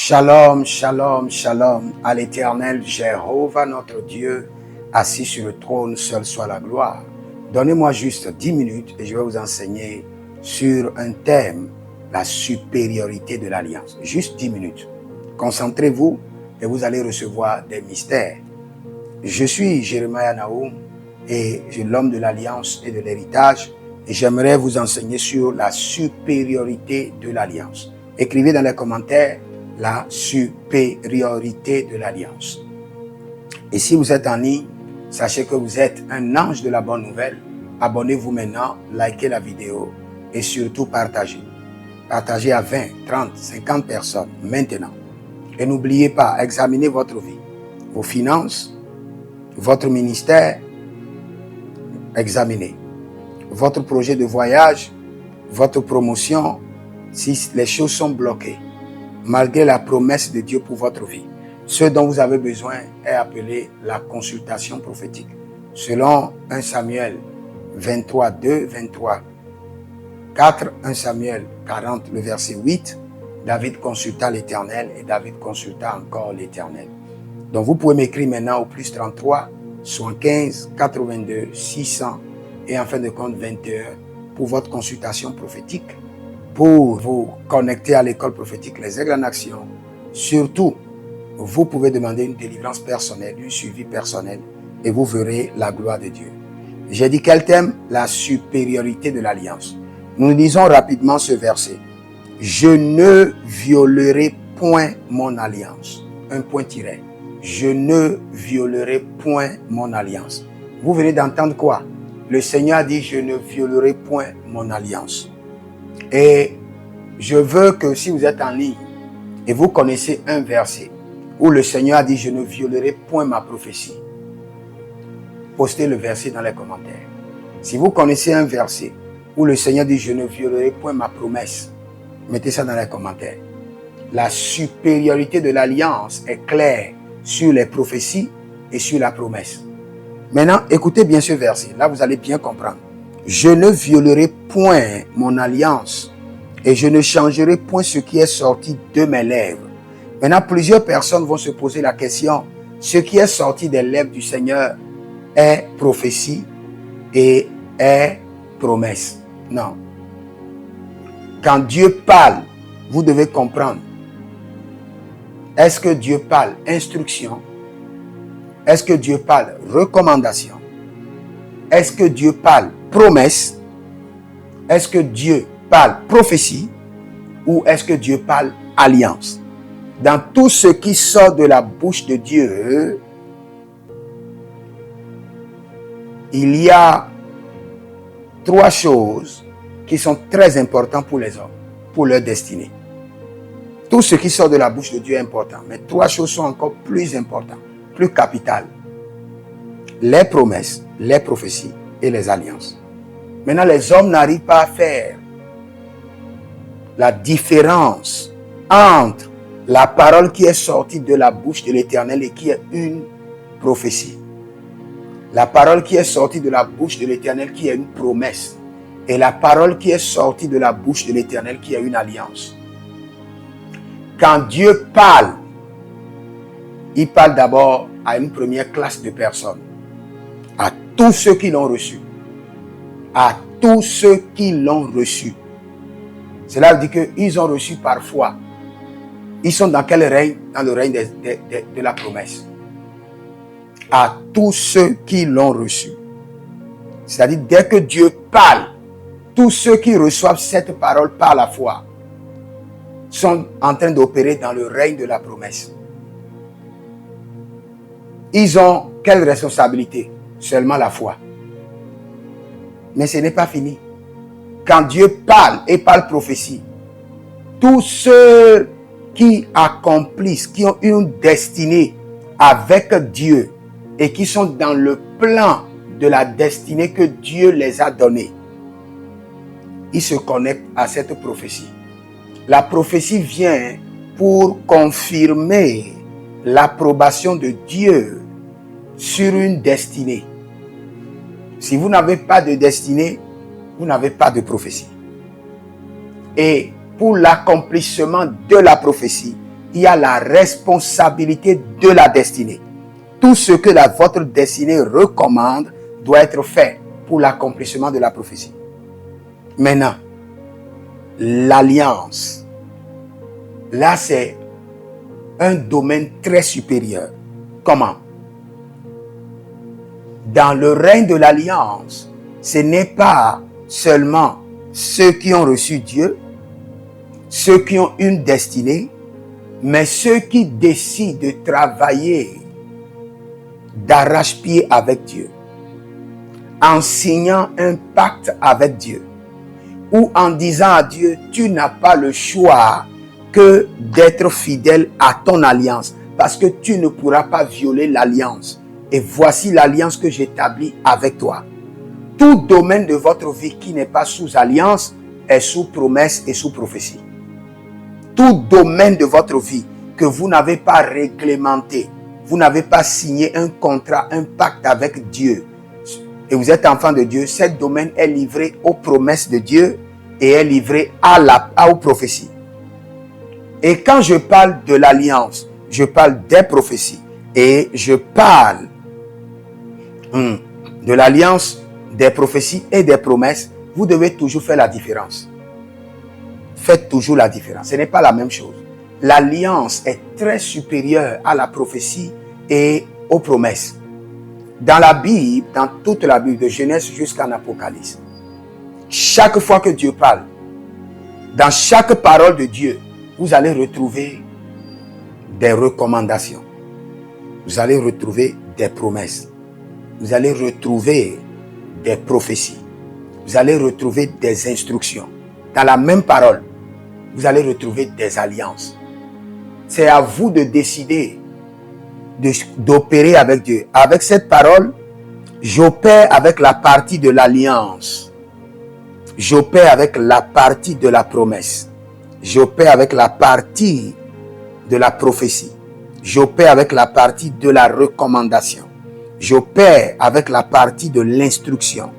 Shalom, shalom, shalom à l'Éternel Jéhovah notre Dieu, assis sur le trône, seul soit la gloire. Donnez-moi juste 10 minutes et je vais vous enseigner sur un thème, la supériorité de l'alliance. Juste 10 minutes. Concentrez-vous et vous allez recevoir des mystères. Je suis Jérémie Naoum et je suis l'homme de l'alliance et de l'héritage et j'aimerais vous enseigner sur la supériorité de l'alliance. Écrivez dans les commentaires la supériorité de l'alliance. Et si vous êtes en ligne, sachez que vous êtes un ange de la bonne nouvelle. Abonnez-vous maintenant, likez la vidéo et surtout partagez. Partagez à 20, 30, 50 personnes maintenant. Et n'oubliez pas, examinez votre vie, vos finances, votre ministère, examinez. Votre projet de voyage, votre promotion, si les choses sont bloquées, malgré la promesse de Dieu pour votre vie. Ce dont vous avez besoin est appelé la consultation prophétique. Selon 1 Samuel 23, 2, 23, 4, 1 Samuel 40, le verset 8, David consulta l'Éternel et David consulta encore l'Éternel. Donc vous pouvez m'écrire maintenant au plus 33, 75, 82, 600 et en fin de compte 21 pour votre consultation prophétique. Pour vous connecter à l'école prophétique Les Aigles en Action. Surtout, vous pouvez demander une délivrance personnelle, un suivi personnel et vous verrez la gloire de Dieu. J'ai dit quel thème? La supériorité de l'alliance. Nous lisons rapidement ce verset. Je ne violerai point mon alliance. Un point tiré. Je ne violerai point mon alliance. Vous venez d'entendre quoi? Le Seigneur a dit je ne violerai point mon alliance. Et je veux que si vous êtes en ligne et vous connaissez un verset où le Seigneur a dit « Je ne violerai point ma prophétie », postez le verset dans les commentaires. Si vous connaissez un verset où le Seigneur dit « Je ne violerai point ma promesse », mettez ça dans les commentaires. La supériorité de l'alliance est claire sur les prophéties et sur la promesse. Maintenant, écoutez bien ce verset. Là, vous allez bien comprendre. Je ne violerai point mon alliance et je ne changerai point ce qui est sorti de mes lèvres. Maintenant, plusieurs personnes vont se poser la question, ce qui est sorti des lèvres du Seigneur est prophétie et est promesse. Non. Quand Dieu parle, vous devez comprendre. Est-ce que Dieu parle instruction? Est-ce que Dieu parle recommandation? Est-ce que Dieu parle promesse? Est-ce que Dieu parle prophétie? Ou est-ce que Dieu parle alliance? Dans tout ce qui sort de la bouche de Dieu, il y a trois choses qui sont très importantes pour les hommes, pour leur destinée. Tout ce qui sort de la bouche de Dieu est important, mais trois choses sont encore plus importantes, plus capitales. Les promesses, les prophéties et les alliances. Maintenant, les hommes n'arrivent pas à faire la différence entre la parole qui est sortie de la bouche de l'Éternel et qui est une prophétie. La parole qui est sortie de la bouche de l'Éternel qui est une promesse. Et la parole qui est sortie de la bouche de l'Éternel qui est une alliance. Quand Dieu parle, il parle d'abord à une première classe de personnes. À tous ceux qui l'ont reçu. À tous ceux qui l'ont reçu. Cela veut dire qu'ils ont reçu par foi. Ils sont dans quel règne? Dans le règne de la promesse. À tous ceux qui l'ont reçu. C'est-à-dire, dès que Dieu parle, tous ceux qui reçoivent cette parole par la foi sont en train d'opérer dans le règne de la promesse. Ils ont quelle responsabilité? Seulement la foi. Mais ce n'est pas fini. Quand Dieu parle et parle prophétie, tous ceux qui accomplissent, qui ont une destinée avec Dieu et qui sont dans le plan de la destinée que Dieu les a donnée, ils se connectent à cette prophétie. La prophétie vient pour confirmer l'approbation de Dieu sur une destinée. Si vous n'avez pas de destinée, vous n'avez pas de prophétie. Et pour l'accomplissement de la prophétie, il y a la responsabilité de la destinée. Tout ce que votre destinée recommande doit être fait pour l'accomplissement de la prophétie. Maintenant, l'alliance, là c'est un domaine très supérieur. Comment? Dans le règne de l'alliance, ce n'est pas seulement ceux qui ont reçu Dieu, ceux qui ont une destinée, mais ceux qui décident de travailler d'arrache-pied avec Dieu, en signant un pacte avec Dieu, ou en disant à Dieu, tu n'as pas le choix que d'être fidèle à ton alliance, parce que tu ne pourras pas violer l'alliance. Et voici l'alliance que j'établis avec toi. Tout domaine de votre vie qui n'est pas sous alliance est sous promesse et sous prophétie. Tout domaine de votre vie que vous n'avez pas réglementé, vous n'avez pas signé un contrat, un pacte avec Dieu, et vous êtes enfant de Dieu, ce domaine est livré aux promesses de Dieu et est livré aux prophéties. Et quand je parle de l'alliance, je parle des prophéties et je parle de l'alliance, des prophéties et des promesses. Vous devez toujours faire la différence. Faites toujours la différence. Ce n'est pas la même chose. L'alliance est très supérieure à la prophétie et aux promesses. Dans la Bible, dans toute la Bible, de Genèse jusqu'en Apocalypse, chaque fois que Dieu parle, dans chaque parole de Dieu, vous allez retrouver des recommandations. Vous allez retrouver des promesses. Vous allez retrouver des prophéties. Vous allez retrouver des instructions. Dans la même parole, vous allez retrouver des alliances. C'est à vous de décider d'opérer avec Dieu. Avec cette parole, j'opère avec la partie de l'alliance. J'opère avec la partie de la promesse. J'opère avec la partie de la prophétie. J'opère avec la partie de la recommandation. J'opère avec la partie de l'instruction.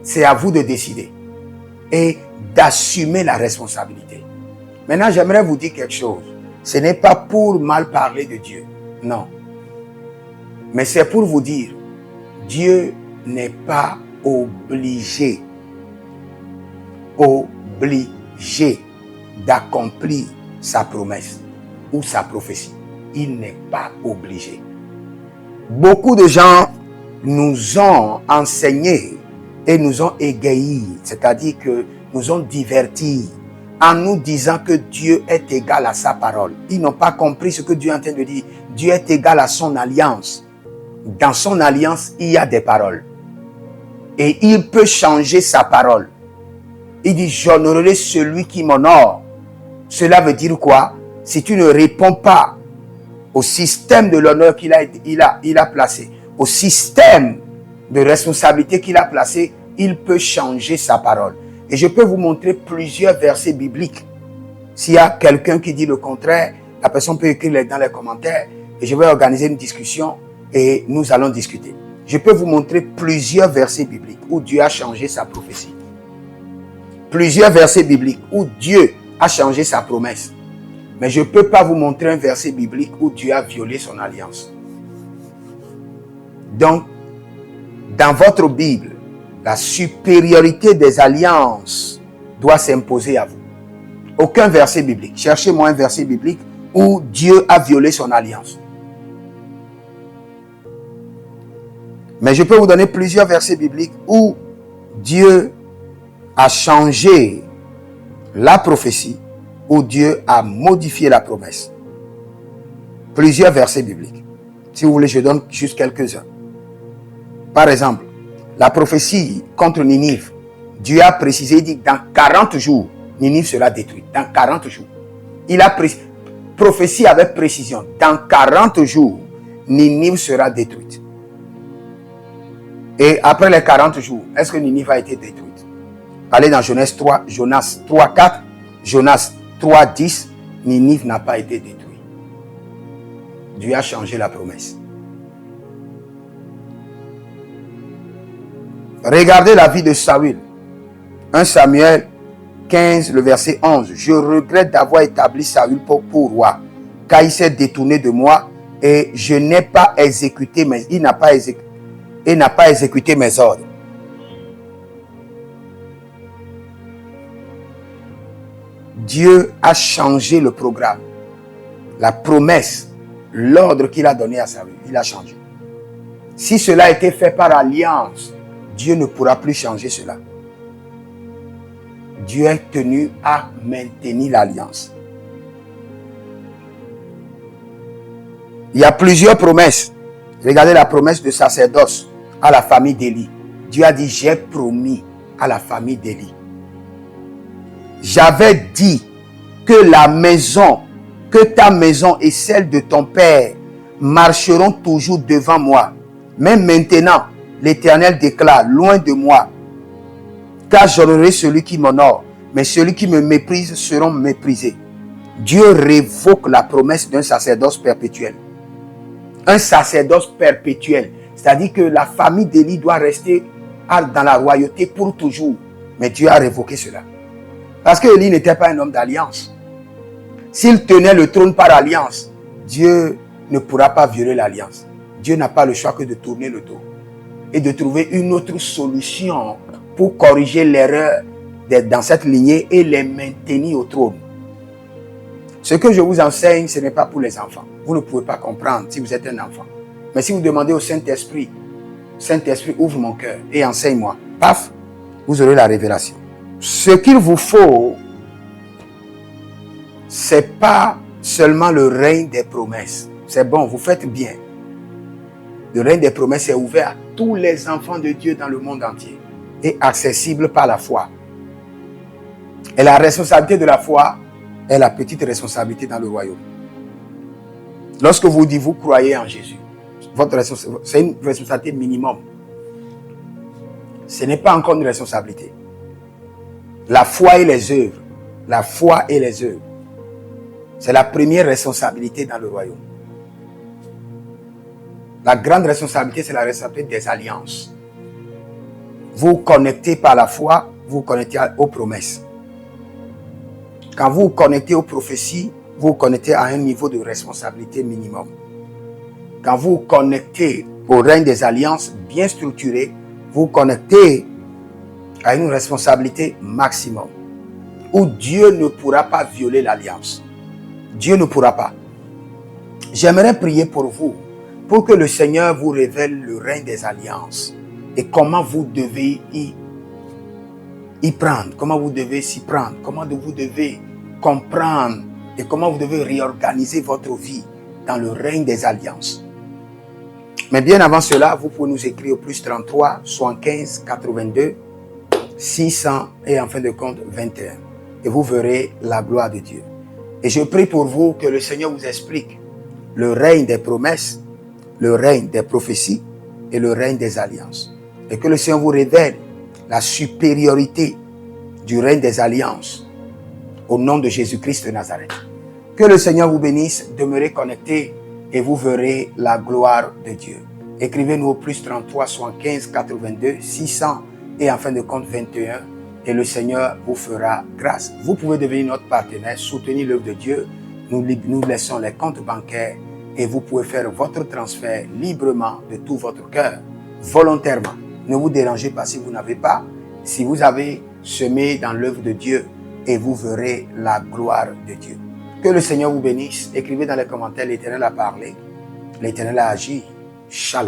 C'est à vous de décider et d'assumer la responsabilité. Maintenant, j'aimerais vous dire quelque chose. Ce n'est pas pour mal parler de Dieu. Non. Mais c'est pour vous dire, Dieu n'est pas obligé d'accomplir sa promesse ou sa prophétie. Il n'est pas obligé. Beaucoup de gens nous ont enseigné et nous ont égayés, c'est-à-dire que nous ont divertis en nous disant que Dieu est égal à sa parole. Ils n'ont pas compris ce que Dieu est en train de dire. Dieu est égal à son alliance. Dans son alliance, il y a des paroles. Et il peut changer sa parole. Il dit, j'honorerai celui qui m'honore. Cela veut dire quoi? Si tu ne réponds pas au système de l'honneur qu'il a placé, au système de responsabilité qu'il a placé, il peut changer sa parole. Et je peux vous montrer plusieurs versets bibliques. S'il y a quelqu'un qui dit le contraire, la personne peut écrire dans les commentaires et je vais organiser une discussion et nous allons discuter. Je peux vous montrer plusieurs versets bibliques où Dieu a changé sa prophétie. Plusieurs versets bibliques où Dieu a changé sa promesse. Mais je ne peux pas vous montrer un verset biblique où Dieu a violé son alliance. Donc, dans votre Bible, la supériorité des alliances doit s'imposer à vous. Aucun verset biblique. Cherchez-moi un verset biblique où Dieu a violé son alliance. Mais je peux vous donner plusieurs versets bibliques où Dieu a changé la prophétie, où Dieu a modifié la promesse. Plusieurs versets bibliques. Si vous voulez, je donne juste quelques-uns. Par exemple, la prophétie contre Ninive, Dieu a précisé, il dit dans 40 jours, Ninive sera détruite. Dans 40 jours. Il a prophétie avec précision. Dans 40 jours, Ninive sera détruite. Et après les 40 jours, est-ce que Ninive a été détruite? Allez dans Jonas 3, 4, Jonas 3, 10, Ninive n'a pas été détruite. Dieu a changé la promesse. Regardez la vie de Saül. 1 Samuel 15, le verset 11. Je regrette d'avoir établi Saül pour roi, car il s'est détourné de moi et je n'ai pas exécuté il n'a pas exécuté mes ordres. Dieu a changé le programme, la promesse, l'ordre qu'il a donné à Saül. Il a changé. Si cela a été fait par alliance, Dieu ne pourra plus changer cela. Dieu est tenu à maintenir l'alliance. Il y a plusieurs promesses. Regardez la promesse de sacerdoce à la famille d'Élie. Dieu a dit, j'ai promis à la famille d'Élie. J'avais dit que ta maison et celle de ton père marcheront toujours devant moi. Mais maintenant, l'Éternel déclare, loin de moi, car j'honorerai celui qui m'honore, mais celui qui me méprise seront méprisés. Dieu révoque la promesse d'un sacerdoce perpétuel. Un sacerdoce perpétuel, c'est-à-dire que la famille d'Élie doit rester dans la royauté pour toujours. Mais Dieu a révoqué cela. Parce que Élie n'était pas un homme d'alliance. S'il tenait le trône par alliance, Dieu ne pourra pas violer l'alliance. Dieu n'a pas le choix que de tourner le dos et de trouver une autre solution pour corriger l'erreur dans cette lignée et les maintenir au trône. Ce que je vous enseigne, ce n'est pas pour les enfants. Vous ne pouvez pas comprendre si vous êtes un enfant. Mais si vous demandez au Saint-Esprit, Saint-Esprit, ouvre mon cœur et enseigne-moi, paf, vous aurez la révélation. Ce qu'il vous faut, c'est pas seulement le règne des promesses. C'est bon, vous faites bien. Le règne des promesses est ouvert à tous les enfants de Dieu dans le monde entier et accessible par la foi. Et la responsabilité de la foi est la petite responsabilité dans le royaume. Lorsque vous dites vous croyez en Jésus, c'est une responsabilité minimum. Ce n'est pas encore une responsabilité. La foi et les œuvres. La foi et les œuvres. C'est la première responsabilité dans le royaume. La grande responsabilité, c'est la responsabilité des alliances. Vous vous connectez par la foi, vous vous connectez aux promesses. Quand vous vous connectez aux prophéties, vous vous connectez à un niveau de responsabilité minimum. Quand vous vous connectez au règne des alliances bien structurées, vous vous connectez à une responsabilité maximum. Où Dieu ne pourra pas violer l'alliance. Dieu ne pourra pas. J'aimerais prier pour vous, pour que le Seigneur vous révèle le règne des alliances et comment vous devez y prendre, comment vous devez s'y prendre, comment vous devez comprendre et comment vous devez réorganiser votre vie dans le règne des alliances. Mais bien avant cela, vous pouvez nous écrire au plus 33 75 82 600 et en fin de compte 21. Et vous verrez la gloire de Dieu. Et je prie pour vous que le Seigneur vous explique le règne des promesses, le règne des prophéties et le règne des alliances. Et que le Seigneur vous révèle la supériorité du règne des alliances au nom de Jésus-Christ de Nazareth. Que le Seigneur vous bénisse, demeurez connectés et vous verrez la gloire de Dieu. Écrivez-nous au plus 33 75 82 600 et en fin de compte 21 et le Seigneur vous fera grâce. Vous pouvez devenir notre partenaire, soutenir l'œuvre de Dieu. Nous laissons les comptes bancaires et vous pouvez faire votre transfert librement de tout votre cœur, volontairement. Ne vous dérangez pas si vous n'avez pas. Si vous avez semé dans l'œuvre de Dieu et vous verrez la gloire de Dieu. Que le Seigneur vous bénisse. Écrivez dans les commentaires, l'Éternel a parlé, l'Éternel a agi. Shalom.